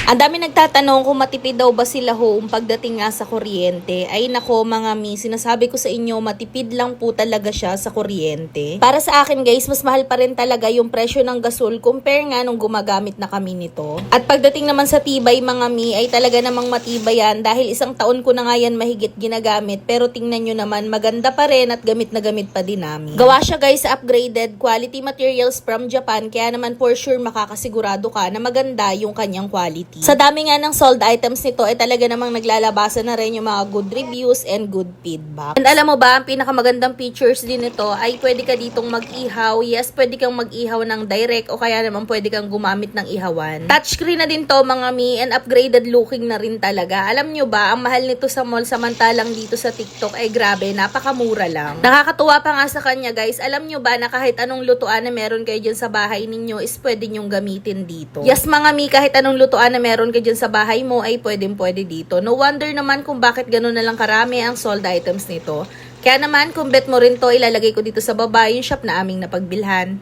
Ang dami nagtatanong kung matipid daw ba sila home pagdating nga sa kuryente. Ay nako mga mi, sinasabi ko sa inyo, matipid lang po talaga siya sa kuryente. Para sa akin guys, mas mahal pa rin talaga yung presyo ng gasol compare nga nung gumagamit na kami nito. At pagdating naman sa tibay mga mi, ay talaga namang matibay yan dahil isang taon ko na nga yan mahigit ginagamit. Pero tingnan nyo naman, maganda pa rin at gamit na gamit pa din namin. Gawa siya guys sa upgraded quality materials from Japan, kaya naman for sure makakasigurado ka na maganda yung kanyang quality. Sa dami nga ng sold items nito ay talaga namang naglalabasan na rin yung mga good reviews and good feedback. And alam mo ba, ang pinakamagandang features din nito ay pwede ka ditong mag-ihaw. Yes, pwede kang mag-ihaw ng direct o kaya naman pwede kang gumamit ng ihawan. Touchscreen na din to mga mi, and upgraded looking na rin talaga. Alam nyo ba, ang mahal nito sa mall samantalang dito sa TikTok ay grabe, napakamura lang. Nakakatuwa pa nga sa kanya guys, alam nyo ba na kahit anong lutuan na meron kayo dyan sa bahay ninyo is pwede nyong gamitin dito. Yes mga mi, kahit anong lutuan na meron ka dyan sa bahay mo ay pwede dito. No wonder naman kung bakit gano'n na lang karami ang sold items nito. Kaya naman, kung bet mo rin to, ilalagay ko dito sa baba yung shop na aming napagbilhan.